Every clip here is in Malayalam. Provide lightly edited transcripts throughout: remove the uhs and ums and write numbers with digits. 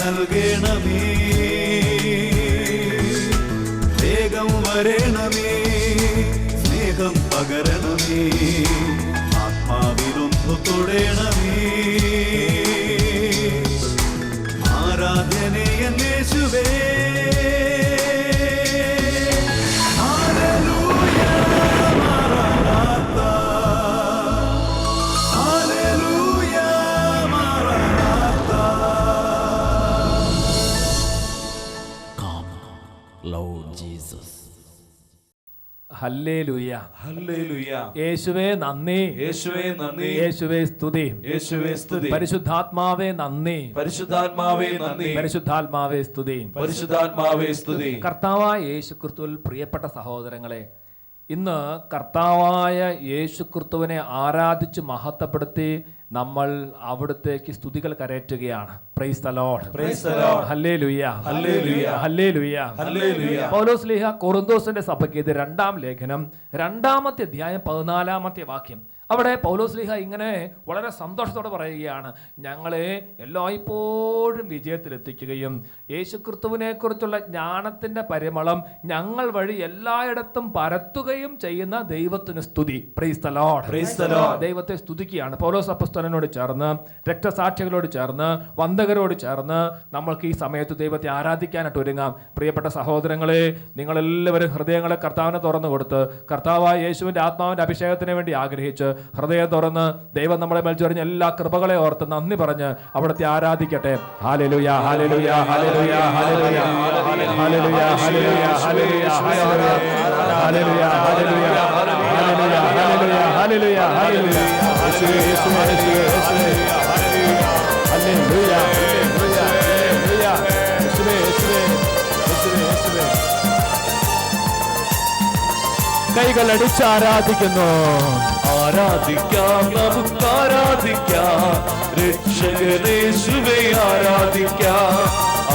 നൽകണമേ, വേഗം വരണമേ, സ്നേഹം പകരണമേ, ആത്മാവിലൊന്നു തൊടണമേ. ആരാധനയൻ യേശുവേ, ഹല്ലേലൂയ, ഹല്ലേലൂയ. യേശുവേ നന്ദി, യേശുവേ നന്ദി, യേശുവേ സ്തുതി, യേശുവേ സ്തുതി. പരിശുദ്ധാത്മാവേ നന്ദി, പരിശുദ്ധാത്മാവേ നന്ദി, പരിശുദ്ധാത്മാവേ സ്തുതി, പരിശുദ്ധാത്മാവേ സ്തുതി. കർത്താവായ യേശുക്രിസ്തുവിൽ പ്രിയപ്പെട്ട സഹോദരങ്ങളെ, ഇന്ന് കർത്താവായ യേശുക്രിസ്തുവിനെ ആരാധിച്ച് മഹത്വപ്പെടുത്തി നമ്മൾ അവിടുത്തേക്ക് സ്തുതികൾ കരയറ്റുകയാണ്. Praise the lord, praise the lord. Hallelujah, hallelujah, hallelujah, hallelujah. പൗലോസ്ലീഹ കൊറിന്തോസിന്റെ സഭയ്ക്ക് ഇത് 2-ാം ലേഖനം 2-ാമത്തെ അധ്യായം 14-ാമത്തെ വാക്യം. അവിടെ പൗലോസ്ലീഹ ഇങ്ങനെ വളരെ സന്തോഷത്തോടെ പറയുകയാണ്, ഞങ്ങളെ എല്ലായ്പ്പോഴും വിജയത്തിലെത്തിക്കുകയും യേശുക്രിസ്തുവിനെ കുറിച്ചുള്ള ജ്ഞാനത്തിന്റെ പരിമളം ഞങ്ങൾ വഴി എല്ലായിടത്തും പരത്തുകയും ചെയ്യുന്ന ദൈവത്തിന് സ്തുതി. Price the lord, praise the Lord. ദൈവത്തെ സ്തുതിക്കുകയാണ്. പൗലോസ് അപ്പോസ്തലനോട് ചേർന്ന്, രക്തസാക്ഷികളോട് ചേർന്ന്, വന്ദകരോട് ചേർന്ന് നമ്മൾക്ക് ഈ സമയത്ത് ദൈവത്തെ ആരാധിക്കാനായിട്ട് ഒരുങ്ങാം. പ്രിയപ്പെട്ട സഹോദരങ്ങളെ, നിങ്ങളെല്ലാവരും ഹൃദയങ്ങളെ കർത്താവിനെ തുറന്നു കൊടുത്ത് കർത്താവായ യേശുവിന്റെ ആത്മാവിന്റെ അഭിഷേകത്തിന് വേണ്ടി ആഗ്രഹിച്ച് ഹൃദയം തുറന്ന് ദൈവം നമ്മളെ മേൽച്ചൊരിഞ്ഞ എല്ലാ കൃപകളെ ഓർത്ത് നന്ദി പറഞ്ഞ് അവിടുത്തെ ആരാധിക്കട്ടെ. Hallelujah, hallelujah, hallelujah, hallelujah, hallelujah, hallelujah, hallelujah, hallelujah, hallelujah, hallelujah, hallelujah, hallelujah. യേശുവേ, യേശുവേ, യേശുവേ, യേശുവേ, ഹല്ലേലൂയ, ഹല്ലേലൂയ, ഹല്ലേലൂയ, യേശുവേ, യേശുവേ, യേശുവേ, യേശുവേ. കൈകൾ അടിച്ച് ആരാധിക്കുന്നു. ആരാധിക്കാം, നമുക്ക് ആരാധിക്കാം, രക്ഷകനേശുവേ ആരാധിക്കാം.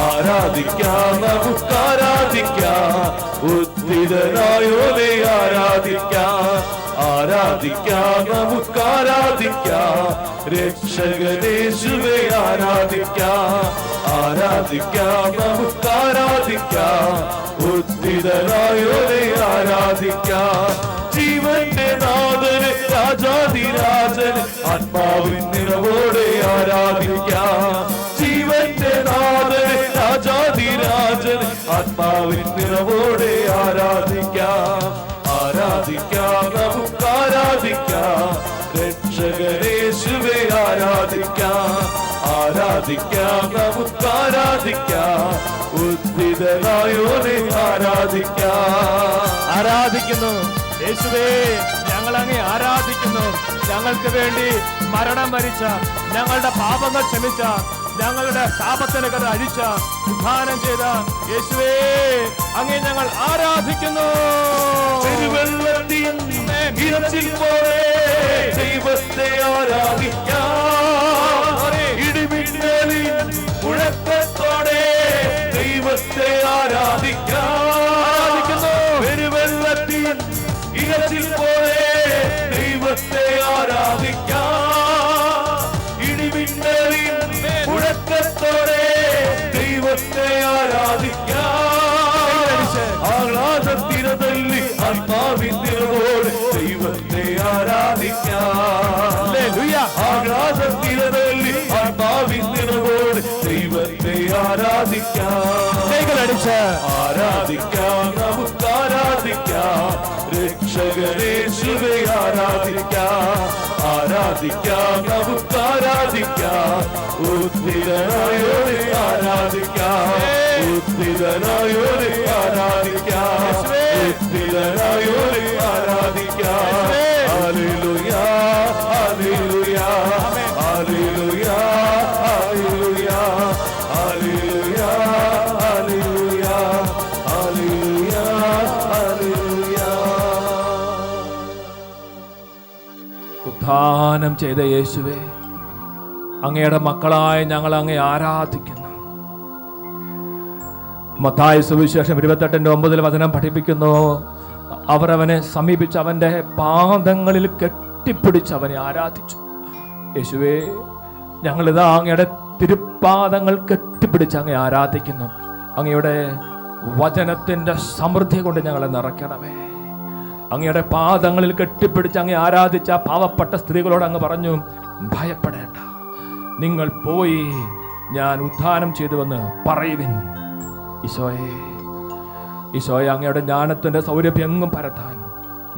ആരാധിക്കാം, നമുക്ക് ആരാധിക്കാം, ഉദ്ധിതനായോനെ ആരാധിക്കാം. ആരാധിക്കാം, നമുക്ക് ആരാധിക്കാം, രക്ഷകനേശുവേ ആരാധിക്കാം. ആരാധിക്കാം, നമുക്ക് ആരാധിക്കാം, ഉദ്ധിതനായോനെ ആരാധിക്കാം. ജീവന്റെ നാഥന്, രാജാധിരാജന്, ആത്മാവിൻ നിറവോടെ ആരാധിക്കാം. ജീവന്റെ നാഥന്, രാജാധിരാജന്, ആത്മാവിൻ നിറവോടെ ആരാധിക്കാം. ആരാധിക്കാം, നമുക്ക് ആരാധിക്കാം, രക്ഷകനേശുവേ ആരാധിക്കാം. ആരാധിക്കാം, നമുക്ക് ആരാധിക്കാം, ഉദ്ധിതനായോനെ ആരാധിക്കാം. ആരാധിക്കുന്നു യേശുവേ, ഞങ്ങൾ അങ്ങേ ആരാധിക്കുന്നു. ഞങ്ങൾക്ക് വേണ്ടി മരണം വരിച്ച, ഞങ്ങളുടെ പാപങ്ങൾ ക്ഷമിച്ച, ഞങ്ങളുടെ ശാപത്തിന് കഥ അഴിച്ച, ഉദ്ധാനം ചെയ്ത യേശുവേ, അങ്ങേ ഞങ്ങൾ ആരാധിക്കുന്നു. ദൈവത്തെ ആരാധിക്കാം, ഇടിമിന്നലിൻ മുഴക്കത്തോടെ ദൈവത്തെ ആരാധിക്കാം. പെരുവെള്ളത്തിൻ ഇരച്ചിൽ പോലെ ദൈവത്തെ ആരാധിക്കാം, ഇടിമിന്നലിൻ മുഴക്കത്തോടെ ദൈവത്തെ ആരാധിക്കാം. ആഹ്ലാദത്തിരതല്ലി ആത്മാവിൻ നിറവോടെ ദൈവത്തെ ആരാധിക്കാം. ആഹ്ലാദത്തിരതല്ലി ആത്മാവിൻ നിറവോടെ ദൈവത്തെ ആരാധിക്കാം. ആരാധിക്കാം, നമുക്ക് ആരാധിക്കാം, രക്ഷകനേശുവേ ആരാധിക്കാം. ആരാധിക്കാം, നമുക്ക് ആരാധിക്കാം, ഉദ്ധിതനായോനെ ആരാധിക്കാം. ഉദ്ധിതനായോനെ ആരാധിക്കാം, ഉദ്ധിതനായോനെ ആരാധിക്കാം. Hallelujah, hallelujah, hallelujah, hallelujah, hallelujah, hallelujah, hallelujah, hallelujah. ഉദ്ധാനം ചെയ്ത യേശുവേ, അങ്ങയുടെ മക്കളായ ഞങ്ങൾ അങ്ങേ ആരാധിക്കുന്നു. മത്തായി സുവിശേഷം 28:9 വചനം പഠിപ്പിക്കുന്നു, അവർ അവനെ സമീപിച്ച് അവന്റെ പാദങ്ങളിൽ കെട്ടിപ്പിടിച്ച് അവനെ ആരാധിച്ചു. യേശുവേ, ഞങ്ങളിതാ അങ്ങയുടെ തിരുപ്പാദങ്ങൾ കെട്ടിപ്പിടിച്ച് അങ്ങേ ആരാധിക്കുന്നു. അങ്ങയുടെ വചനത്തിന്റെ സമൃദ്ധി കൊണ്ട് ഞങ്ങളെ നിറയ്ക്കണമേ. അങ്ങയുടെ പാദങ്ങളിൽ കെട്ടിപ്പിടിച്ച് അങ്ങേ ആരാധിച്ച പാവപ്പെട്ട സ്ത്രീകളോട് അങ്ങ് പറഞ്ഞു, ഭയപ്പെടേണ്ട, നിങ്ങൾ പോയി ഞാൻ ഉത്ഥാനം ചെയ്തുവെന്ന് പറയുവിൻ. ഈശോയെ അങ്ങയുടെ ജ്ഞാനത്തിന്റെ സൗരഭ്യം എങ്ങും പരത്താൻ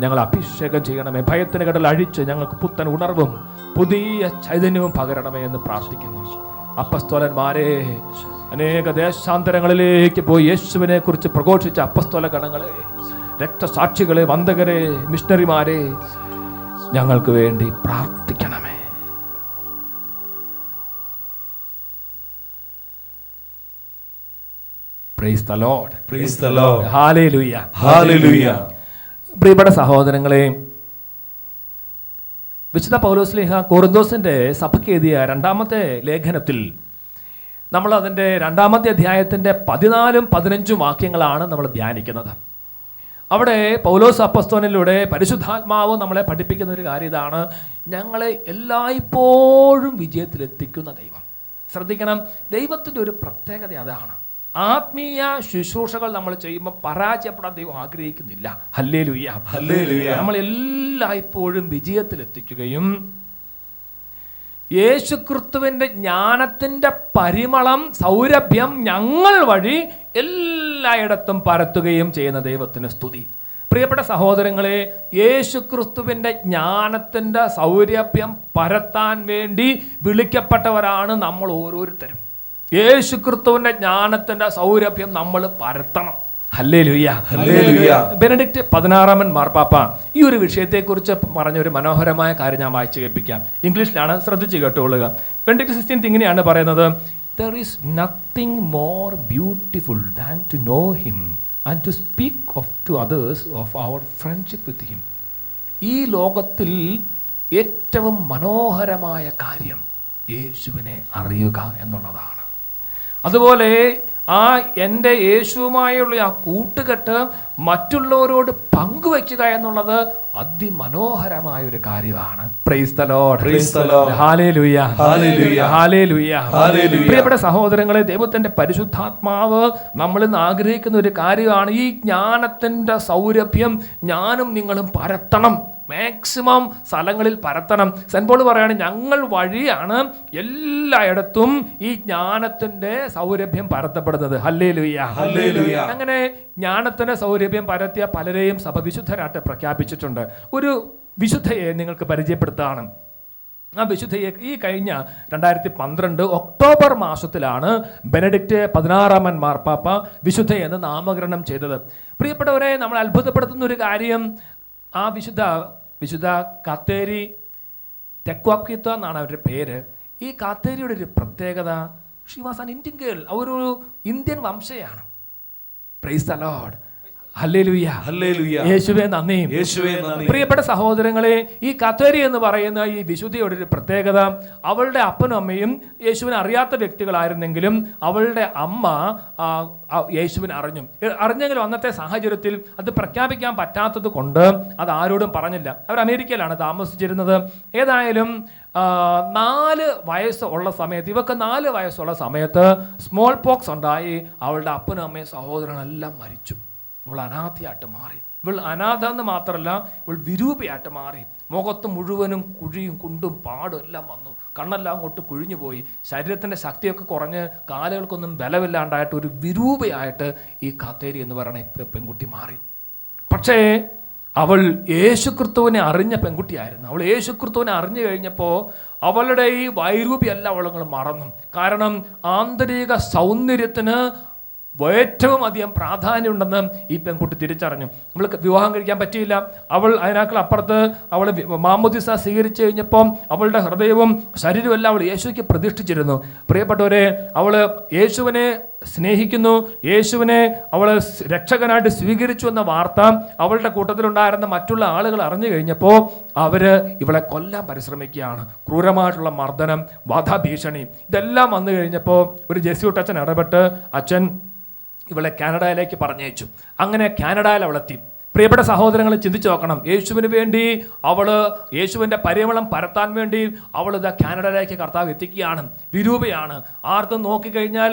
ഞങ്ങൾ അഭിഷേകം ചെയ്യണമേ. ഭയത്തിന് കടൽ അഴിച്ച് ഞങ്ങൾക്ക് പുത്തൻ ഉണർവും പുതിയ ചൈതന്യവും പകരണമേ എന്ന് പ്രാർത്ഥിക്കുന്നു. അപ്പസ്തോലന്മാരെ, അനേക ദേശാന്തരങ്ങളിലേക്ക് പോയി യേശുവിനെ കുറിച്ച് പ്രഘോഷിച്ച അപ്പസ്തോല ഗണങ്ങളെ, രക്തസാക്ഷികളെ, വന്ദകരെ, മിഷണറിമാരെ, ഞങ്ങൾക്ക് വേണ്ടി പ്രാർത്ഥിക്കണമേ. Praise the Lord. Praise the Lord. Hallelujah. Hallelujah. പ്രിയപ്പെട്ട സഹോദരങ്ങളെ, വിശുദ്ധ പൗലോസ്ലീഹ കൊറിന്തോസിന്റെ സഭയ്ക്ക് എഴുതിയ രണ്ടാമത്തെ ലേഖനത്തിൽ നമ്മൾ അതിൻ്റെ 2-ാമത്തെ അധ്യായത്തിൻ്റെ 14ഉം 15ഉം വാക്യങ്ങളാണ് നമ്മൾ ധ്യാനിക്കുന്നത്. അവിടെ പൗലോസ് അപ്പസ്തോലനിലൂടെ പരിശുദ്ധാത്മാവ് നമ്മളെ പഠിപ്പിക്കുന്ന ഒരു കാര്യം ഇതാണ്: ഞങ്ങളെ എല്ലായ്പ്പോഴും വിജയത്തിലെത്തിക്കുന്ന ദൈവം. ശ്രദ്ധിക്കണം, ദൈവത്തിൻ്റെ ഒരു പ്രത്യേകത അതാണ്. ആത്മീയ ശുശ്രൂഷകൾ നമ്മൾ ചെയ്യുമ്പോൾ പരാജയപ്പെടാൻ ദൈവം ആഗ്രഹിക്കുന്നില്ല. Hallelujah, hallelujah. നമ്മൾ എല്ലായ്പ്പോഴും വിജയത്തിലെത്തിക്കുകയും യേശുക്രിസ്തുവിന്റെ ജ്ഞാനത്തിന്റെ പരിമളം, സൗരഭ്യം ഞങ്ങൾ വഴി എല്ലായിടത്തും പരത്തുകയും ചെയ്യുന്ന ദൈവത്തിന് സ്തുതി. പ്രിയപ്പെട്ട സഹോദരങ്ങളെ, യേശുക്രിസ്തുവിന്റെ ജ്ഞാനത്തിന്റെ സൗരഭ്യം പരത്താൻ വേണ്ടി വിളിക്കപ്പെട്ടവരാണ് നമ്മൾ ഓരോരുത്തരും. യേശുക്രിസ്തുവിന്റെ ജ്ഞാനത്തിന്റെ സൗരഭ്യം നമ്മൾ പരത്തണം. Hallelujah, hallelujah. ബെനഡിക്റ്റ് 16-ാമൻ മാർപ്പാപ്പ ഈ ഒരു വിഷയത്തെക്കുറിച്ച് പറഞ്ഞൊരു മനോഹരമായ കാര്യം ഞാൻ വായിച്ചു കേൾപ്പിക്കാം. ഇംഗ്ലീഷിലാണ്, ശ്രദ്ധിച്ച് കേട്ടുകൊള്ളുക. ബെനഡിക്റ്റ് 16 ഇങ്ങനെയാണ് പറയുന്നത്: There is nothing more beautiful than to know him and to speak to others of our friendship with him. ഈ ലോകത്തിൽ ഏറ്റവും മനോഹരമായ കാര്യം യേശുവിനെ അറിയുക എന്നുള്ളതാണ്. അതുപോലെ എൻ്റെ യേശുവുമായുള്ള ആ കൂട്ടുകെട്ട് മറ്റുള്ളവരോട് പങ്കുവയ്ക്കുക എന്നുള്ളത് അതിമനോഹരമായ ഒരു കാര്യമാണ്. Price the lord, praise the lord, hallelujah, hallelujah, hallelujah, hallelujah. പ്രിയപ്പെട്ട സഹോദരങ്ങളെ, ദൈവത്തിന്റെ പരിശുദ്ധാത്മാവ് നമ്മളിൽ നിന്ന് ആഗ്രഹിക്കുന്ന ഒരു കാര്യമാണ് ഈ ജ്ഞാനത്തിന്റെ സൗരഭ്യം ഞാനും നിങ്ങളും പരത്തണം. മാക്സിമം സ്ഥലങ്ങളിൽ പരത്തണം. സെന്റ് പോൾ പറയാണ്, ഞങ്ങൾ വഴിയാണ് എല്ലായിടത്തും ഈ ജ്ഞാനത്തിന്റെ സൗരഭ്യം പരത്തപ്പെടുന്നത്. Hallelujah, hallelujah. അങ്ങനെ ജ്ഞാനത്തിന്റെ സൗരഭ്യം പരത്തിയ പലരെയും സഭ വിശുദ്ധരായിട്ട് പ്രഖ്യാപിച്ചിട്ടുണ്ട്. ഒരു വിശുദ്ധയെ നിങ്ങൾക്ക് പരിചയപ്പെടുത്താണ്. ആ വിശുദ്ധയെ ഈ കഴിഞ്ഞ 2012 ഒക്ടോബർ മാസത്തിലാണ് ബെനഡിക്റ്റ് 16-ാമൻ മാർപ്പാപ്പ വിശുദ്ധ എന്ന് നാമകരണം ചെയ്തത്. പ്രിയപ്പെട്ടവരെ, നമ്മൾ അത്ഭുതപ്പെടുത്തുന്ന ഒരു കാര്യം, ആ വിശുദ്ധ കാത്തേരി തെക്വാക്വിത്ത എന്നാണ് അവരുടെ പേര്. ഈ കാത്തേരിയുടെ ഒരു പ്രത്യേകത, she was an Indian girl. അവരൊരു ഇന്ത്യൻ വംശയാണ്. Praise the lord, hallelujah, hallelujah. യേശുവേ നന്ദി, യേശുവേ നന്ദി. പ്രിയപ്പെട്ട സഹോദരങ്ങളെ, ഈ കാത്തേരി എന്ന് പറയുന്ന ഈ വിശുദ്ധിയുടെ ഒരു പ്രത്യേകത, അവളുടെ അപ്പനും അമ്മയും യേശുവിനെ അറിയാത്ത വ്യക്തികളായിരുന്നെങ്കിലും അവളുടെ അമ്മ യേശുവിനെ അറിഞ്ഞെങ്കിലും അന്നത്തെ സാഹചര്യത്തിൽ അത് പ്രഖ്യാപിക്കാൻ പറ്റാത്തത് കൊണ്ട് അത് ആരോടും പറഞ്ഞില്ല. അവർ അമേരിക്കയിലാണ് താമസിച്ചിരുന്നത്. ഏതായാലും 4 വയസ്സ് ഉള്ള സമയത്ത്, ഇവർക്ക് 4 വയസ്സുള്ള സമയത്ത് സ്മോൾ പോക്സ് ഉണ്ടായി. അവളുടെ അപ്പനും അമ്മയും സഹോദരനെല്ലാം മരിച്ചു. ഇവൾ അനാഥയായിട്ട് മാറി. ഇവൾ അനാഥ എന്ന് മാത്രമല്ല, ഇവൾ വിരൂപയായിട്ട് മാറി. മുഖത്ത് മുഴുവനും കുഴിയും കുണ്ടും പാടും എല്ലാം വന്നു. കണ്ണെല്ലാം അങ്ങോട്ട് കുഴിഞ്ഞു പോയി. ശരീരത്തിൻ്റെ ശക്തിയൊക്കെ കുറഞ്ഞ് കാലുകൾക്കൊന്നും ബലമില്ലാണ്ടായിട്ട് ഒരു വിരൂപയായിട്ട് ഈ കാത്തേരി എന്ന് പറയുന്ന പെൺകുട്ടി മാറി. പക്ഷേ അവൾ യേശുക്രിസ്തുവിനെ അറിഞ്ഞ പെൺകുട്ടിയായിരുന്നു. അവൾ യേശുക്രിസ്തുവിനെ അറിഞ്ഞു കഴിഞ്ഞപ്പോൾ അവളുടെ ഈ വൈരൂപ്യല്ല അവളങ്ങൾ മറന്നു. കാരണം ആന്തരിക സൗന്ദര്യത്തിന് ഏറ്റവും അധികം പ്രാധാന്യമുണ്ടെന്ന് ഈ പെൺകുട്ടി തിരിച്ചറിഞ്ഞു. അവൾക്ക് വിവാഹം കഴിക്കാൻ പറ്റിയില്ല. അവൾ അതിനേക്കാൾ അപ്പുറത്ത് അവൾ മാമോദിസ സ്വീകരിച്ചു കഴിഞ്ഞപ്പം അവളുടെ ഹൃദയവും ശരീരവും എല്ലാം അവൾ യേശുവിക്ക് പ്രതിഷ്ഠിച്ചിരുന്നു. പ്രിയപ്പെട്ടവരെ, അവൾ യേശുവിനെ സ്നേഹിക്കുന്നു, യേശുവിനെ അവൾ രക്ഷകനായിട്ട് സ്വീകരിച്ചു എന്ന വാർത്ത അവളുടെ കൂട്ടത്തിലുണ്ടായിരുന്ന മറ്റുള്ള ആളുകൾ അറിഞ്ഞു കഴിഞ്ഞപ്പോൾ അവർ ഇവളെ കൊല്ലാൻ പരിശ്രമിക്കുകയാണ്. ക്രൂരമായിട്ടുള്ള മർദ്ദനം, വധഭീഷണി, ഇതെല്ലാം വന്നു കഴിഞ്ഞപ്പോൾ ഒരു ജെസ്യൂട്ട് അച്ഛൻ ഇടപെട്ട് അച്ഛൻ ഇവളെ കാനഡയിലേക്ക് പറഞ്ഞയച്ചു. അങ്ങനെ കാനഡയിൽ അവളെത്തി. പ്രിയപ്പെട്ട സഹോദരങ്ങളെ ചിന്തിച്ചു നോക്കണം. യേശുവിന് വേണ്ടി യേശുവിൻ്റെ പരിമളം പരത്താൻ വേണ്ടി അവൾ ഇതാ കാനഡയിലേക്ക് കർത്താവ് എത്തിക്കുകയാണ്. വിരൂപയാണ്, ആർക്കും നോക്കിക്കഴിഞ്ഞാൽ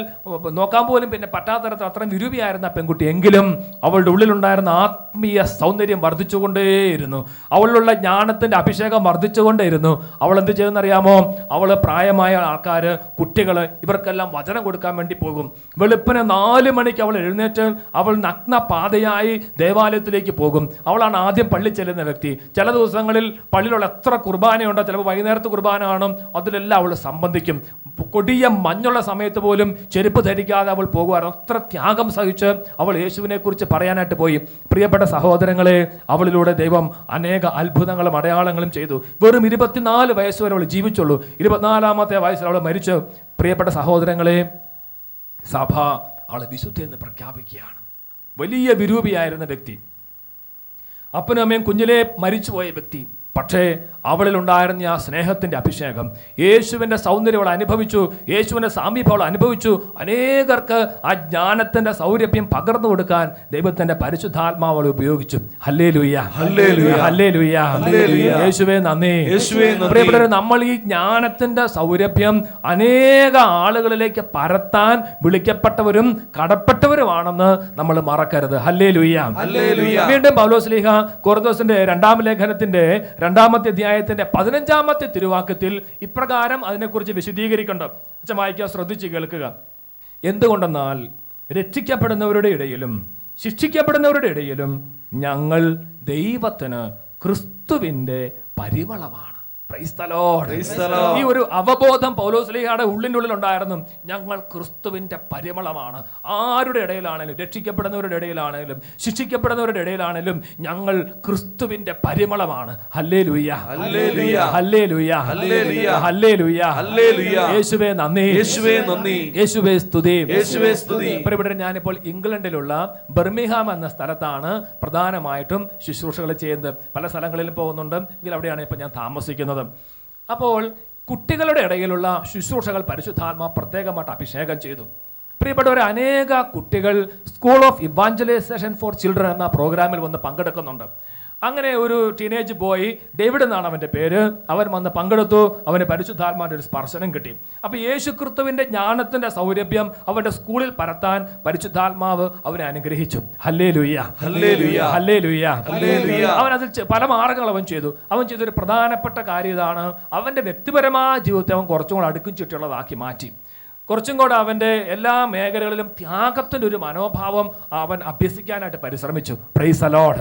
നോക്കാൻ പോലും പിന്നെ പറ്റാത്ത തരത്തിൽ അത്രയും വിരൂപയായിരുന്ന പെൺകുട്ടി. എങ്കിലും അവളുടെ ഉള്ളിലുണ്ടായിരുന്ന ആത്മീയ സൗന്ദര്യം വർദ്ധിച്ചുകൊണ്ടേയിരുന്നു. അവളിലുള്ള ജ്ഞാനത്തിൻ്റെ അഭിഷേകം വർദ്ധിച്ചുകൊണ്ടേയിരുന്നു. അവൾ എന്ത് ചെയ്യുന്നറിയാമോ? അവൾ പ്രായമായ ആൾക്കാർ, കുട്ടികൾ, ഇവർക്കെല്ലാം വചനം കൊടുക്കാൻ വേണ്ടി പോകും. വെളുപ്പിന് 4 മണിക്ക് അവൾ എഴുന്നേറ്റ് അവൾ നഗ്ന പാതയായി ദേവാലയത്തിലേക്ക് പോകും. അവളാണ് ആദ്യം പള്ളി ചെല്ലുന്ന വ്യക്തി. ചില ദിവസങ്ങളിൽ പള്ളിയിലുള്ള എത്ര കുർബാനയുണ്ടോ, ചിലപ്പോൾ വൈകുന്നേരത്ത് കുർബാന കാണും, അതിലെല്ലാം അവൾ സംബന്ധിക്കും. കൊടിയ മഞ്ഞുള്ള സമയത്ത് പോലും ചെരുപ്പ് ധരിക്കാതെ അവൾ പോകുമായിരുന്നു. അത്ര ത്യാഗം സഹിച്ച് അവൾ യേശുവിനെ കുറിച്ച് പറയാനായിട്ട് പോയി. പ്രിയപ്പെട്ട സഹോദരങ്ങളെ, അവളിലൂടെ ദൈവം അനേക അത്ഭുതങ്ങളും അടയാളങ്ങളും ചെയ്തു. വെറും 24 വയസ്സ് വരെ അവൾ ജീവിച്ചുള്ളൂ. 24-ാമത്തെ വയസ്സിൽ അവൾ മരിച്ചു. പ്രിയപ്പെട്ട സഹോദരങ്ങളെ, സഭ അവളെ വിശുദ്ധ എന്ന് പ്രഖ്യാപിക്കുകയാണ്. വലിയ വിരൂപിയായിരുന്ന വ്യക്തി, അപ്പനും അമ്മയും കുഞ്ഞിലെ മരിച്ചുപോയ വ്യക്തി. പക്ഷേ അവളിലുണ്ടായിരുന്ന ആ സ്നേഹത്തിൻ്റെ അഭിഷേകം, യേശുവിൻ്റെ സൗന്ദര്യം അവൾ അനുഭവിച്ചു, യേശുവിൻ്റെ സാമീപ്യം അവൾ അനുഭവിച്ചു. അനേകർക്ക് ആ ജ്ഞാനത്തിൻ്റെ സൗരഭ്യം പകർന്നു കൊടുക്കാൻ ദൈവത്തിൻ്റെ പരിശുദ്ധാത്മാവ് അവൾ ഉപയോഗിച്ചു. Hallelujah, hallelujah, hallelujah, hallelujah. യേശുവേ നന്ദി. പ്രിയപ്പെട്ടവരെ, നമ്മൾ ഈ ജ്ഞാനത്തിൻ്റെ സൗരഭ്യം അനേക ആളുകളിലേക്ക് പരത്താൻ വിളിക്കപ്പെട്ടവരും കടപ്പെട്ടവരുമാണെന്ന് നമ്മൾ മറക്കരുത്. Hallelujah, hallelujah. വീണ്ടും പൗലോസ്ലീഹ കൊരിന്തോസിന്റെ 2-ാം ലേഖനത്തിന്റെ 2-ാമത്തെ അധ്യായത്തിന്റെ 15-ാമത്തെ തിരുവാക്യത്തിൽ ഇപ്രകാരം അതിനെക്കുറിച്ച് വിശദീകരിക്കുന്നുണ്ട്. അച്ഛൻ വായിക്കുക, ശ്രദ്ധിച്ച് കേൾക്കുക. എന്തുകൊണ്ടെന്നാൽ രക്ഷിക്കപ്പെടുന്നവരുടെ ഇടയിലും ശിക്ഷിക്കപ്പെടുന്നവരുടെ ഇടയിലും ഞങ്ങൾ ദൈവത്തിന് ക്രിസ്തുവിന്റെ പരിമളമാണ്. Price the Lord. ഈ ഒരു അവബോധം പൗലോസ്ലീഹയുടെ ഉള്ളിൻ്റെ ഉണ്ടായിരുന്നു. ഞങ്ങൾ ക്രിസ്തുവിന്റെ പരിമളമാണ്. ആരുടെ ഇടയിലാണേലും, രക്ഷിക്കപ്പെടുന്നവരുടെ ഇടയിലാണേലും ശിക്ഷിക്കപ്പെടുന്നവരുടെ ഇടയിലാണേലും ഞങ്ങൾ ക്രിസ്തുവിന്റെ പരിമളമാണ്. ഹല്ലേലൂയ, hallelujah, hallelujah, hallelujah, hallelujah, hallelujah. യേശുവേ നന്ദി, യേശുവേ നന്ദി, യേശുവേ സ്തുതി, യേശുവേ സ്തുതി. പ്രിയപ്പെട്ടവരെ, ഞാനിപ്പോൾ ഇംഗ്ലണ്ടിലുള്ള ബർമിംഗ്ഹാം എന്ന സ്ഥലത്താണ് പ്രധാനമായിട്ടും ശുശ്രൂഷകൾ ചെയ്യുന്നത്. പല സ്ഥലങ്ങളിലും പോകുന്നുണ്ട്, എങ്കിൽ അവിടെയാണ് ഇപ്പോൾ ഞാൻ താമസിക്കുന്നത്. അപ്പോൾ കുട്ടികളുടെ ഇടയിലുള്ള ശുശ്രൂഷകൾ പരിശുദ്ധാത്മാ പ്രത്യേകമായിട്ട് അഭിഷേകം ചെയ്തു. പ്രിയപ്പെട്ടവരെ, അനേക കുട്ടികൾ school of evangelisation for children എന്ന പ്രോഗ്രാമിൽ വന്ന് പങ്കെടുക്കുന്നുണ്ട്. അങ്ങനെ ഒരു ടീനേജ് ബോയ്, ഡേവിഡ് എന്നാണ് അവൻ്റെ പേര്, അവൻ വന്ന് പങ്കെടുത്തു. അവന് പരിശുദ്ധാത്മാവിൻ്റെ ഒരു സ്പർശനം കിട്ടി. അപ്പോൾ യേശു ക്രിസ്തുവിൻ്റെ ജ്ഞാനത്തിൻ്റെ സൗരഭ്യം അവൻ്റെ സ്കൂളിൽ പരത്താൻ പരിശുദ്ധാത്മാവ് അവനെ അനുഗ്രഹിച്ചു. Hallelujah, hallelujah, hallelujah, hallelujah. അവൻ അതിൽ പല മാർഗങ്ങൾ അവൻ ചെയ്തൊരു പ്രധാനപ്പെട്ട കാര്യം ഇതാണ്: അവൻ്റെ വ്യക്തിപരമായ ജീവിതത്തെ അവൻ കുറച്ചും കൂടെ അടുക്കും ചിട്ടുള്ളതാക്കി മാറ്റി. കുറച്ചും കൂടെ അവൻ്റെ എല്ലാ മേഖലകളിലും ത്യാഗത്തിൻ്റെ ഒരു മനോഭാവം അവൻ അഭ്യസിക്കാനായിട്ട് പരിശ്രമിച്ചു. Price the lord,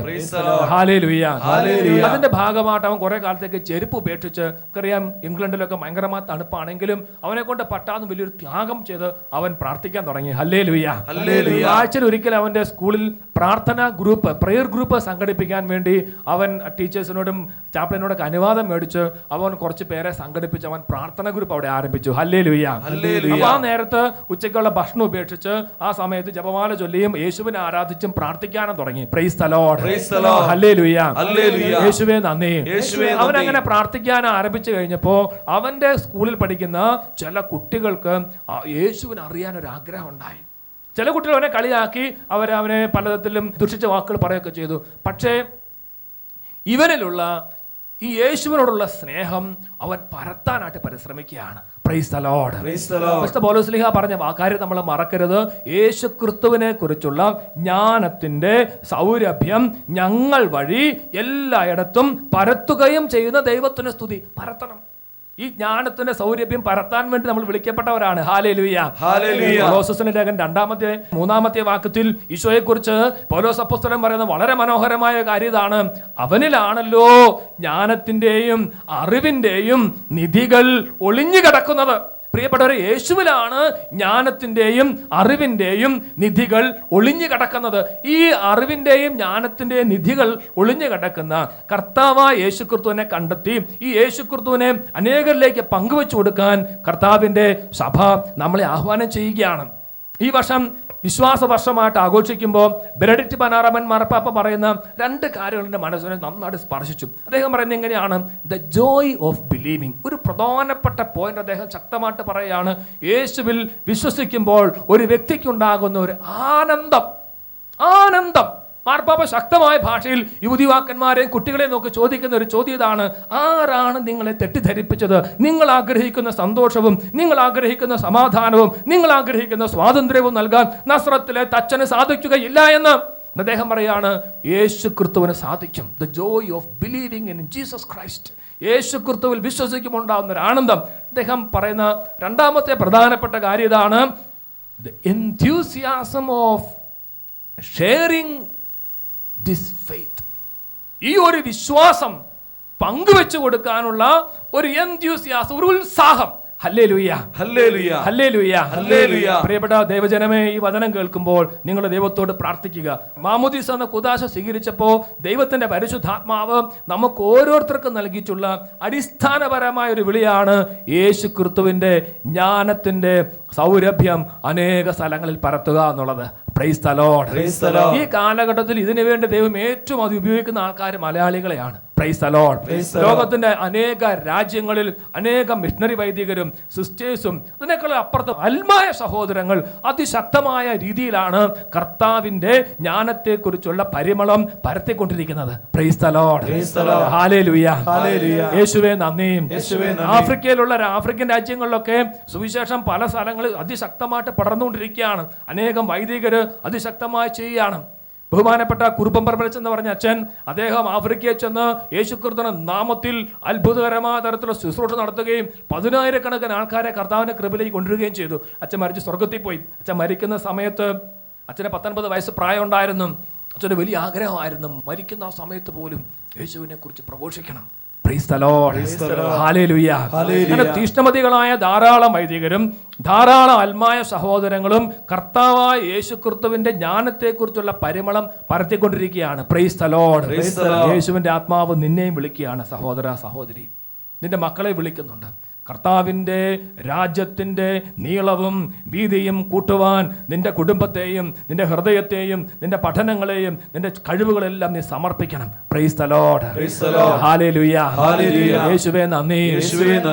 hallelujah, hallelujah. അതിന്റെ ഭാഗമായിട്ട് അവൻ കുറെ കാലത്തേക്ക് ചെരുപ്പ് ഉപേക്ഷിച്ച്, അറിയാം ഇംഗ്ലണ്ടിലൊക്കെ ഭയങ്കരമായ തണുപ്പാണെങ്കിലും അവനെ കൊണ്ട് പറ്റാവുന്ന വലിയൊരു ത്യാഗം ചെയ്ത് അവൻ പ്രാർത്ഥിക്കാൻ തുടങ്ങി. Hallelujah, hallelujah. ആഴ്ചയിൽ ഒരിക്കൽ അവൻ്റെ സ്കൂളിൽ പ്രാർത്ഥന ഗ്രൂപ്പ്, പ്രയർ ഗ്രൂപ്പ് സംഘടിപ്പിക്കാൻ വേണ്ടി അവൻ ടീച്ചേഴ്സിനോടും ചാപ്ലിനോടൊക്കെ അനുവാദം മേടിച്ച് അവൻ കുറച്ച് പേരെ സംഘടിപ്പിച്ച് അവൻ പ്രാർത്ഥന ഗ്രൂപ്പ് അവിടെ ആരംഭിച്ചു. Hallelujah, hallelujah. ആ നേരത്ത് ഉച്ചയ്ക്കുള്ള ഭക്ഷണം ഉപേക്ഷിച്ച് ആ സമയത്ത് ജപമാല ചൊല്ലിയും യേശുവിനെ ആരാധിച്ചും പ്രാർത്ഥിക്കാനും തുടങ്ങി. Price the lord, hallelujah, hallelujah. യേശുവേ നന്ദി. അവൻ അങ്ങനെ പ്രാർത്ഥിക്കാൻ ആരംഭിച്ചു കഴിഞ്ഞപ്പോൾ അവന്റെ സ്കൂളിൽ പഠിക്കുന്ന ചില കുട്ടികൾക്ക് യേശുവിനെ അറിയാൻ ഒരു ആഗ്രഹം ഉണ്ടായി. ചില കുട്ടികൾ അവനെ കളിയാക്കി, അവനെ പലതരത്തിലും ദുഷിച്ച വാക്കുകൾ പറയുകയൊക്കെ ചെയ്തു. പക്ഷേ ഇവനിലുള്ള ഈ യേശുവിനോടുള്ള സ്നേഹം അവൻ പരത്താനായിട്ട് പരിശ്രമിക്കുകയാണ്. Praise the Lord. Mister Paulose Sleeha പറഞ്ഞ ആ കാര്യം നമ്മൾ മറക്കരുത്. യേശു ക്രിസ്തുവിനെ കുറിച്ചുള്ള ജ്ഞാനത്തിന്റെ സൗരഭ്യം ഞങ്ങൾ വഴി എല്ലായിടത്തും പരത്തുകയും ചെയ്യുന്ന ദൈവത്തിന് സ്തുതി. പരത്തണം. ഈ ജ്ഞാനത്തിന്റെ സൗരഭ്യം പരത്താൻ വേണ്ടി നമ്മൾ വിളിക്കപ്പെട്ടവരാണ്. Hallelujah, hallelujah. കൊലോസ്യരുടെ ലേഖനം 2-ാമത്തെ 3-ാമത്തെ വാക്യത്തിൽ ഈശോയെ കുറിച്ച് പൗലോസ് അപ്പോസ്തലൻ പറയുന്ന വളരെ മനോഹരമായ കാര്യം ഇതാണ്: അവനിലാണല്ലോ ജ്ഞാനത്തിന്റെയും അറിവിന്റെയും നിധികൾ ഒളിഞ്ഞു കിടക്കുന്നത്. പ്രിയപ്പെട്ടവരെ, യേശുവിലാണ് ജ്ഞാനത്തിന്റെയും അറിവിന്റെയും നിധികൾ ഒളിഞ്ഞു കിടക്കുന്നത്. ഈ അറിവിന്റെയും ജ്ഞാനത്തിന്റെയും നിധികൾ ഒളിഞ്ഞു കിടക്കുന്ന കർത്താവായ യേശുക്രിസ്തുവിനെ കണ്ടെത്തി ഈ യേശുക്രിസ്തുവിനെ അനേകരിലേക്ക് പങ്കുവെച്ചു കൊടുക്കാൻ കർത്താവിന്റെ സഭ നമ്മളെ ആഹ്വാനം ചെയ്യുകയാണ്. ഈ വർഷം വിശ്വാസ വർഷമായിട്ട് ആഘോഷിക്കുമ്പോൾ ബെനഡിക്ട് 16 മാർപ്പാപ്പ പറയുന്ന 2 കാര്യങ്ങളുടെ മനസ്സിനെ നന്നായിട്ട് സ്പർശിച്ചു. അദ്ദേഹം പറയുന്നത് എങ്ങനെയാണ്? The joy of believing. ഒരു പ്രധാനപ്പെട്ട പോയിന്റ് അദ്ദേഹം ശക്തമായിട്ട് പറയുകയാണ്: യേശുവിൽ വിശ്വസിക്കുമ്പോൾ ഒരു വ്യക്തിക്കുണ്ടാകുന്ന ഒരു ആനന്ദം. മാർപ്പാപ്പ ശക്തമായ ഭാഷയിൽ യുവതിവാക്കന്മാരെയും കുട്ടികളെയും നോക്കി ചോദിക്കുന്ന ഒരു ചോദ്യം ഇതാണ്: ആരാണ് നിങ്ങളെ തെറ്റിദ്ധരിപ്പിച്ചത്? നിങ്ങൾ ആഗ്രഹിക്കുന്ന സന്തോഷവും നിങ്ങൾ ആഗ്രഹിക്കുന്ന സമാധാനവും നിങ്ങൾ ആഗ്രഹിക്കുന്ന സ്വാതന്ത്ര്യവും നൽകാൻ നസ്രത്തിലെ തച്ചന് സാധിക്കുകയില്ല എന്ന് അദ്ദേഹം പറയാണ്. യേശു ക്രിസ്തുവിന് സാധിക്കും. The joy of believing in Jesus Christ. Yesu ക്രിസ്തുവിൽ വിശ്വസിക്കുമ്പോൾ ഉണ്ടാകുന്ന ഒരു ആനന്ദം. അദ്ദേഹം പറയുന്ന രണ്ടാമത്തെ പ്രധാനപ്പെട്ട കാര്യം ഇതാണ്: the enthusiasm of sharing this faith. ഈ ഒരു വിശ്വാസം പങ്കുവെച്ചു കൊടുക്കാനുള്ള ഒരു enthusiasm, ഒരു ഉത്സാഹം. Hallelujah, hallelujah, hallelujah, hallelujah. പ്രിയപ്പെട്ട ദൈവജനമേ, ഈ വചനം കേൾക്കുമ്പോൾ നിങ്ങൾ ദൈവത്തോട് പ്രാർത്ഥിക്കുക. മാമോദീസ എന്ന കുദാശ സ്വീകരിച്ചപ്പോൾ ദൈവത്തിന്റെ പരിശുദ്ധാത്മാവ് നമുക്ക് ഓരോരുത്തർക്കും നൽകിയിട്ടുള്ള അടിസ്ഥാനപരമായ ഒരു വിളിയാണ് യേശു ക്രിസ്തുവിന്റെ ജ്ഞാനത്തിന്റെ സൗരഭ്യം അനേക സ്ഥലങ്ങളിൽ പരത്തുക എന്നുള്ളത്. Price the Lord. ഈ കാലഘട്ടത്തിൽ ഇതിനു വേണ്ടി ദൈവം ഏറ്റവും അത് ഉപയോഗിക്കുന്ന ആൾക്കാർ മലയാളികളെയാണ്. Price the Lord. ലോകത്തിന്റെ അനേക രാജ്യങ്ങളിൽ അനേക മിഷണറി വൈദികരും സിസ്റ്റേഴ്സും അതിനേക്കാൾ അപ്പുറത്ത് ആത്മായ സഹോദരങ്ങൾ അതിശക്തമായ രീതിയിലാണ് കർത്താവിന്റെ ജ്ഞാനത്തെ കുറിച്ചുള്ള പരിമളം പരത്തിക്കൊണ്ടിരിക്കുന്നത്. Praise the lord. ഹല്ലേലൂയ, യേശുവേ നന്ദി. ആഫ്രിക്കയിലുള്ള ആഫ്രിക്കൻ രാജ്യങ്ങളിലൊക്കെ സുവിശേഷം പല സ്ഥലങ്ങളിൽ അതിശക്തമായിട്ട് പടർന്നുകൊണ്ടിരിക്കുകയാണ്. അനേകം വൈദികര് അതിശക്തമായി ചെയ്യുകയാണ്. ബഹുമാനപ്പെട്ട കുറുപ്പം പരമരച്ചൻ എന്ന് പറഞ്ഞ അച്ഛൻ, അദ്ദേഹം ആഫ്രിക്കയിൽ ചെന്ന് യേശുക്രിസ്തുവിന്റെ നാമത്തിൽ അത്ഭുതകരമായ തരത്തിലുള്ള ശുശ്രൂഷ നടത്തുകയും 10,000-കണക്കിന് ആൾക്കാരെ കർത്താവിന്റെ കൃപയിലേക്ക് കൊണ്ടുവരികയും ചെയ്തു. അച്ഛൻ മരിച്ച് സ്വർഗത്തിൽ പോയി. അച്ഛൻ മരിക്കുന്ന സമയത്ത് അച്ഛന് 19 വയസ്സ് പ്രായം ഉണ്ടായിരുന്നു. അച്ഛൻ്റെ വലിയ ആഗ്രഹമായിരുന്നു മരിക്കുന്ന ആ സമയത്ത് പോലും യേശുവിനെ കുറിച്ച് പ്രഘോഷിക്കണം. തീഷ്ണമതികളായ ധാരാളം വൈദികരും ധാരാളം ആത്മായ സഹോദരങ്ങളും കർത്താവായ യേശുക്രിസ്തുവിന്റെ ജ്ഞാനത്തെക്കുറിച്ചുള്ള പരിമളം പരത്തിക്കൊണ്ടിരിക്കുകയാണ്. Price the Lord. യേശുവിന്റെ ആത്മാവ് നിന്നെയും വിളിക്കുകയാണ്. സഹോദര സഹോദരി, നിന്റെ മക്കളെ വിളിക്കുന്നുണ്ട്. കർത്താവിൻ്റെ രാജ്യത്തിൻ്റെ നീളവും വീതിയും കൂട്ടുവാൻ നിന്റെ കുടുംബത്തെയും നിന്റെ ഹൃദയത്തെയും നിന്റെ പഠനങ്ങളെയും നിന്റെ കഴിവുകളെല്ലാം നീ സമർപ്പിക്കണം. Price the lord. ഹല്ലേലൂയ, യേശുവേ നന്ദി.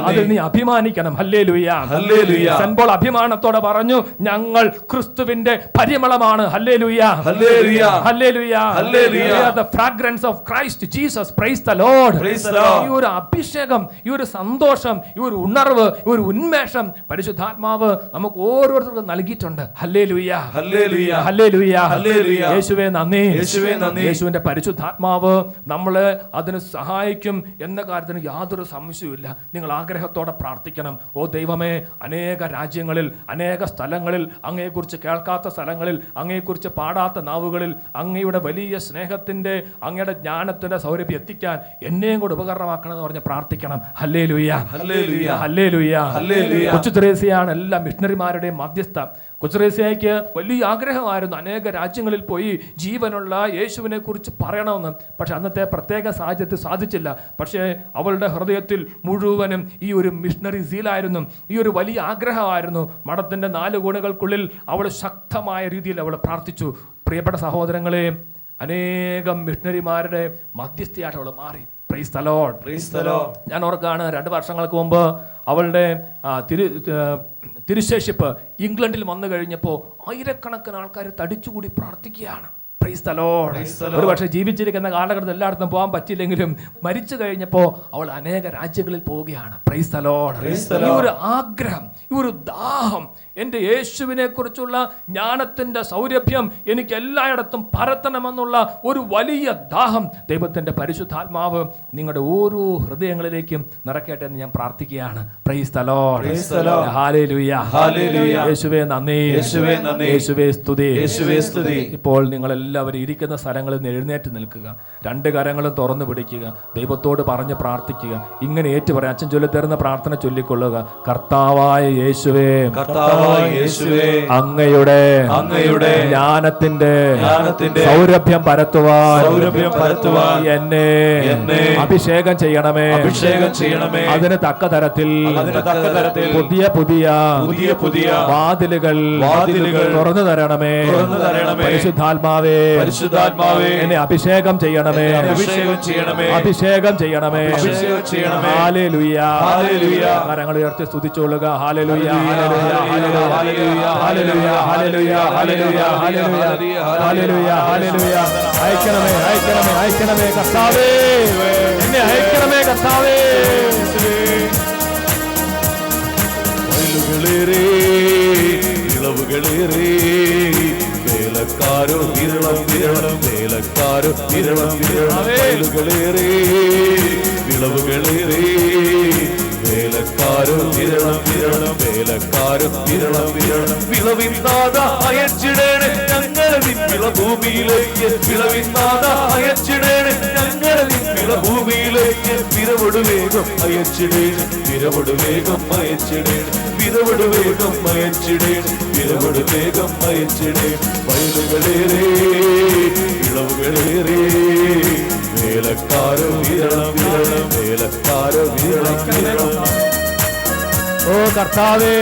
അതിൽ നീ അഭിമാനിക്കണം. Hallelujah, hallelujah. സെൻപോൾ അഭിമാനത്തോടെ പറഞ്ഞു, ഞങ്ങൾ ക്രിസ്തുവിന്റെ പരിമളമാണ്. ഹല്ലേലൂയ, ഹല്ലേലൂയ, ഹല്ലേലൂയ, ഹല്ലേലൂയ. The fragrance of Christ Jesus. Praise the Lord. ഈ ഒരു അഭിഷേകം, ഈ ഒരു സന്തോഷം, ഈ ഒരു ഉണർവ്, ഒരു ഉന്മേഷം പരിശുദ്ധാത്മാവ് നമുക്ക് ഓരോരുത്തർക്കും നൽകിയിട്ടുണ്ട്. Hallelujah, hallelujah, hallelujah, hallelujah. യേശുവേ നന്ദി, യേശുവേ നന്ദി. യേശുവിന്റെ പരിശുദ്ധാത്മാവ് നമ്മളെ അതിന് സഹായിക്കും എന്ന കാര്യത്തിന് യാതൊരു സംശയവുമില്ല. നിങ്ങൾ ആഗ്രഹത്തോടെ പ്രാർത്ഥിക്കണം. ഓ ദൈവമേ, അനേക രാജ്യങ്ങളിൽ അനേക സ്ഥലങ്ങളിൽ അങ്ങയെക്കുറിച്ച് കേൾക്കാത്ത സ്ഥലങ്ങളിൽ അങ്ങയെക്കുറിച്ച് പാടാത്ത നാവുകളിൽ അങ്ങയുടെ വലിയ സ്നേഹത്തിന്റെ അങ്ങയുടെ ജ്ഞാനത്തിന്റെ സൗരഭ്യം എത്തിക്കാൻ എന്നെയും കൂടെ ഉപകരണമാക്കണം എന്ന് പറഞ്ഞ് പ്രാർത്ഥിക്കണം. Hallelujah, hallelujah, hallelujah, hallelujah. കൊച്ചു ത്രേസ്യയാണ് എല്ലാ മിഷണറിമാരുടെയും മധ്യസ്ഥ. കൊച്ചുത്രേസ്യയ്ക്ക് വലിയ ആഗ്രഹമായിരുന്നു അനേക രാജ്യങ്ങളിൽ പോയി ജീവനുള്ള യേശുവിനെ കുറിച്ച് പറയണമെന്ന്. പക്ഷെ അന്നത്തെ പ്രത്യേക സാഹചര്യത്തിൽ സാധിച്ചില്ല. പക്ഷേ അവളുടെ ഹൃദയത്തിൽ മുഴുവനും ഈ ഒരു മിഷണറി സീലായിരുന്നു, ഈ ഒരു വലിയ ആഗ്രഹമായിരുന്നു. മഠത്തിന്റെ 4 കോണുകൾക്കുള്ളിൽ അവൾ ശക്തമായ രീതിയിൽ അവൾ പ്രാർത്ഥിച്ചു. പ്രിയപ്പെട്ട സഹോദരങ്ങളെ, അനേകം മിഷണറിമാരുടെ മധ്യസ്ഥയായിട്ട് അവൾ മാറി. Price the lord, praise the Lord. ഞാൻ ഓർക്കാണ് 2 വർഷങ്ങൾക്ക് മുമ്പ് അവളുടെ തിരുശേഷിപ്പ് ഇംഗ്ലണ്ടിൽ വന്നു കഴിഞ്ഞപ്പോൾ ആയിരക്കണക്കിന് ആൾക്കാർ തടിച്ചുകൂടി പ്രാർത്ഥിക്കുകയാണ്. Price the Lord. ഒരു പക്ഷേ ജീവിച്ചിരിക്കുന്ന കാലഘട്ടത്തിൽ എല്ലായിടത്തും പോകാൻ പറ്റില്ലെങ്കിലും മരിച്ചു കഴിഞ്ഞപ്പോൾ അവൾ അനേക രാജ്യങ്ങളിൽ പോവുകയാണ്. Price the Lord. ഈ ഒരു ആഗ്രഹം, ഈ ഒരു ദാഹം, എൻ്റെ യേശുവിനെ കുറിച്ചുള്ള ജ്ഞാനത്തിന്റെ സൗരഭ്യം എനിക്ക് എല്ലായിടത്തും പരത്തണമെന്നുള്ള ഒരു വലിയ ദാഹം ദൈവത്തിന്റെ പരിശുദ്ധാത്മാവ് നിങ്ങളുടെ ഓരോ ഹൃദയങ്ങളിലേക്കും നിറയ്ക്കട്ടെ എന്ന് ഞാൻ പ്രാർത്ഥിക്കുകയാണ്. Price the lord. Hallelujah, hallelujah. യേശുവേ നന്ദി, യേശുവേ നന്ദി, യേശുവേ സ്തുതി, യേശുവേ സ്തുതി. ഇപ്പോൾ നിങ്ങൾ എല്ലാവരും ഇരിക്കുന്ന സ്ഥലങ്ങളിൽ നിന്ന് എഴുന്നേറ്റ് നിൽക്കുക, 2 കരങ്ങളും തുറന്നു പിടിക്കുക, ദൈവത്തോട് പറഞ്ഞ് പ്രാർത്ഥിക്കുക. ഇങ്ങനെ ഏറ്റുപറയാം. അച്ഛൻ ചൊല്ലിത്തരുന്ന പ്രാർത്ഥന ചൊല്ലിക്കൊള്ളുക. കർത്താവായ യേശുവേ, അങ്ങയുടെ ജ്ഞാനത്തിന്റെ സൗരഭ്യം പരത്തുവാൻ എന്നെ അഭിഷേകം ചെയ്യണമേ. അതിന് തക്ക തരത്തിൽ പുതിയ പുതിയ വാതിലുകൾ തുറന്നു തരണമേ. പരിശുദ്ധാത്മാവേ, പരിശുദ്ധാത്മാവേ എന്നെ അഭിഷേകം ചെയ്യണമേ, അഭിഷേകം ചെയ്യണമേ, അഭിഷേകം ചെയ്യണമേ. അഭിഷേകം ചെയ്യണമേ. ഹല്ലേലൂയ, ഹല്ലേലൂയ. കരങ്ങൾ ഉയർത്തി സ്തുതിച്ചോളുക. ഹല്ലേലൂയ, hallelujah, hallelujah, hallelujah, hallelujah, hallelujah, hallelujah, hallelujah, hallelujah, ഹല്ലേലൂയ. അയക്കണമേ, അയക്കണമേ, അയക്കണമേ കർത്താവേ, എന്നെ അയക്കണമേ കർത്താവേ. വയലുകളേറെ ഇളവുകളേറെ വേലക്കാരോ വിരളം വിരളം വേലക്കാരോ വിരളം വിരളം വയലുകളേറെ വിളവുകളേറെ വേലക്കാരോ വിരളം വിരളം വേലക്കാരോ വിരളം വിരളം വിളവിന്നാത അയച്ചിടേണ് ഞങ്ങളെ നിപ്പിള ഭൂമിയിലേക്ക് വിളവിന്നാത അയച്ചിടേണ് ഞങ്ങളെ നിപ്പിള ഭൂമിയിലേക്ക് വിരവൊടു വേഗം അയച്ചിടേണ് വിരവൊടു വേഗം അയച്ചിടേണ് വിരവൊടു വേഗം അയച്ചിടേണ് വിരവൊടു വേഗം അയച്ചിടേണ് വയലുകളേറെ ഇളവുകളേറെ വേലക്കാരോ വിരളം വിരളം വേലക്കാരോ വിരളം വിരളം. ഓ കർത്താവേ,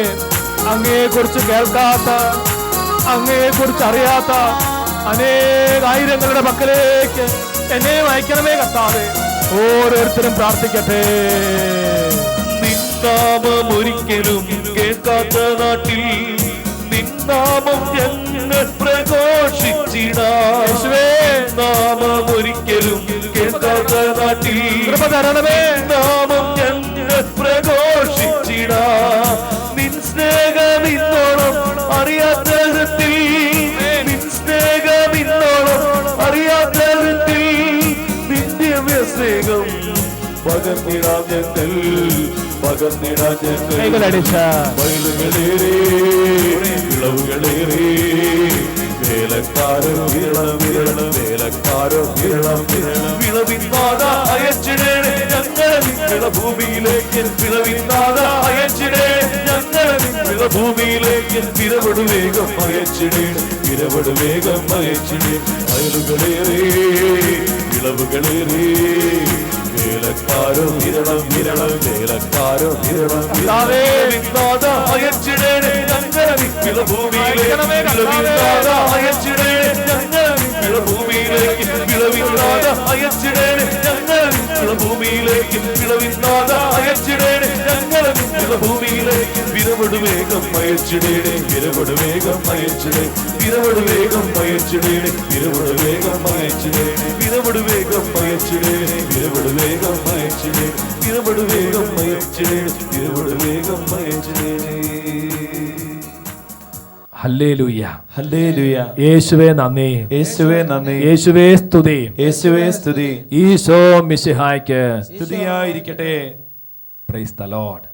അങ്ങയെ കുറിച്ച് കേൾക്കാത്ത, അങ്ങയെ കുറിച്ച് അറിയാത്ത അനേകായിരങ്ങളുടെ മക്കളിലേക്ക് എന്നെ അയക്കണമേ കർത്താവേ. ഓരോരുത്തരും പ്രാർത്ഥിക്കട്ടെ. നിന്നാമം ഒരിക്കലും കേൾക്കാത്ത നാട്ടിൽ നിന്നാമം ഞങ്ങൾ പ്രഘോഷിച്ചിടാം. നാമം ഒരിക്കലും കേൾക്കാത്ത നാട്ടിൽ കൃപ തരണമേ. നാമം ഞങ്ങൾ പ്രഘോഷിച്ചിടാം. നിൻ സ്നേഹം ഇന്നോളം അറിയാത്ത ഹൃത്തിൽ നിൻ സ്നേഹം ഇന്നോളം അറിയാത്ത ഹൃത്തിൽ നിന്റെ സ്നേഹം പകർന്നിടാം ഞങ്ങൾ പകർന്നിടാം ഞങ്ങൾ. വയലുകളേറെ ഇളവുകളേറെ വേലക്കാരോ വിരളം വിരളം വേലക്കാരോ വിരളം വിരളം വിളവിന്നാത അയച്ചിടേണ് ഞങ്ങളെ നിങ്ങളെ ഭൂമിയിലേക്ക് വിളവിന്നാത അയച്ചിടേണ് ഞങ്ങളെ നിങ്ങളെ ഭൂമിയിലേക്ക് വിരവൊടു വേഗം അയച്ചിടേണ് വിരവൊടു വേഗം അയച്ചിടേണ് വയലുകളേറെ ഇളവുകളേറെ വേലക്കാരോ വിരളം വിരളം വേലക്കാരോ വിരളം വിളവിന്നാത അയച്ചിടേണ് ഞങ്ങളെ നിങ്ങളെ ഭൂമിയിലേക്ക് വിളവിന്നാത അയച്ചിടേണ് ഞങ്ങളെ നിങ്ങളെ ഭൂമിയിലേക്ക് വിളവിന്നാത അയച്ചിടേണ് ഞങ്ങളെ നിങ്ങളെ ഭൂമിയിലേക്ക് വിളവിന്നാത അയച്ചിടേണ് ഞങ്ങളെ നിങ്ങളെ ഭൂമിയിലേക്ക് വിരവൊടു വേഗം അയച്ചിടേണ് വിരവൊടു വേഗം അയച്ചിടേ വിരവൊടു വേഗം അയച്ചിടേണ് വിരവൊടു വേഗം അയച്ചിടേണ് വിരവൊടു വേഗം അയച്ചിടേണ് വിരവൊടു വേഗം അയച്ചിടേ വിരവൊടു വേഗം അയച്ചിടേണ് വിരവൊടു വേഗം അയച്ചിടേണ്. Hallelujah, hallelujah. യേശുവേ നന്ദി, യേശുവേ നന്ദി, യേശുവേ സ്തുതി, യേശുവേ സ്തുതി. ഈശോ മിശിഹായ്ക്ക് സ്തുതിയായിരിക്കട്ടെ. Price the lord.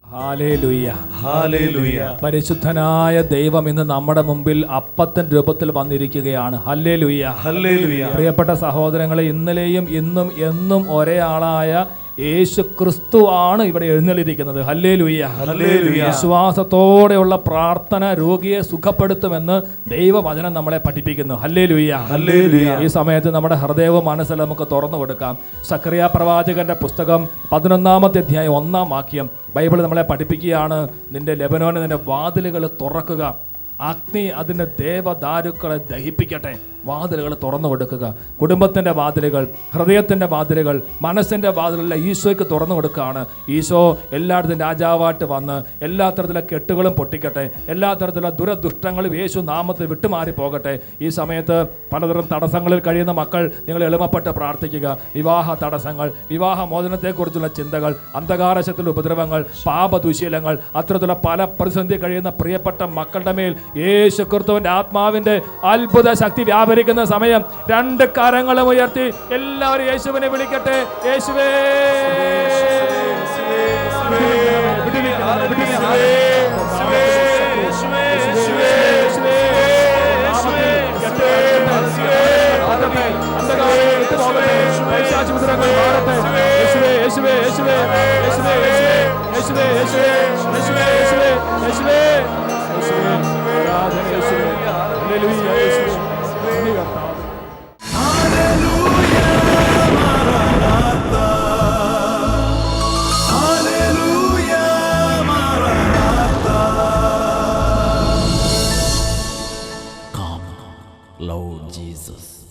Hallelujah, hallelujah. പരിശുദ്ധനായ ദൈവം ഇന്ന് നമ്മുടെ മുമ്പിൽ അപ്പത്തിന്റെ രൂപത്തിൽ വന്നിരിക്കുകയാണ്. Hallelujah, hallelujah. പ്രിയപ്പെട്ട സഹോദരങ്ങളെ, ഇന്നലെയും ഇന്നും എന്നും ഒരേ ആളായ യേശു ക്രിസ്തു ആണ് ഇവിടെ എഴുന്നള്ളിരിക്കുന്നത്. Hallelujah, hallelujah. വിശ്വാസത്തോടെയുള്ള പ്രാർത്ഥന രോഗിയെ സുഖപ്പെടുത്തുമെന്ന് ദൈവവചനം നമ്മളെ പഠിപ്പിക്കുന്നു. Hallelujah, hallelujah. ഈ സമയത്ത് നമ്മുടെ ഹൃദയവും മനസ്സിലും നമുക്ക് തുറന്നു കൊടുക്കാം. സക്കറിയ പ്രവാചകന്റെ പുസ്തകം 11-ാമത്തെ അധ്യായം 1-ാം വാക്യം ബൈബിൾ നമ്മളെ പഠിപ്പിക്കുകയാണ്. നിന്റെ ലെബനോന് നിന്റെ വാതിലുകൾ തുറക്കുക, അഗ്നി അതിന്റെ ദേവദാരുക്കളെ ദഹിപ്പിക്കട്ടെ. വാതിലുകൾ തുറന്നു കൊടുക്കുക. കുടുംബത്തിൻ്റെ വാതിലുകൾ, ഹൃദയത്തിൻ്റെ വാതിലുകൾ, മനസ്സിൻ്റെ വാതിലുകളെ ഈശോയ്ക്ക് തുറന്നു കൊടുക്കുകയാണ്. ഈശോ എല്ലായിടത്തും രാജാവായിട്ട് വന്ന് എല്ലാ തരത്തിലുള്ള കെട്ടുകളും പൊട്ടിക്കട്ടെ. എല്ലാ തരത്തിലുള്ള ദുരദുഷ്ടങ്ങളും യേശു നാമത്തിൽ വിട്ടുമാറി പോകട്ടെ. ഈ സമയത്ത് പലതരം തടസ്സങ്ങളിൽ കഴിയുന്ന മക്കൾ, നിങ്ങൾ എളിമപ്പെട്ട് പ്രാർത്ഥിക്കുക. വിവാഹ തടസ്സങ്ങൾ, വിവാഹ മോചനത്തെക്കുറിച്ചുള്ള ചിന്തകൾ, അന്ധകാരശത്തിലുള്ള ഉപദ്രവങ്ങൾ, പാപദുശീലങ്ങൾ, അത്തരത്തിലുള്ള പല പ്രതിസന്ധി കഴിയുന്ന പ്രിയപ്പെട്ട മക്കളുടെ മേൽ യേശു ക്രിസ്തുവിന്റെ ആത്മാവിന്റെ അത്ഭുത ശക്തി വ്യാപരിക്കുന്ന സമയം. രണ്ട് കരങ്ങളും ഉയർത്തി എല്ലാവരും യേശുവിനെ വിളിക്കട്ടെ. യേശുവേ, Lord Jesus.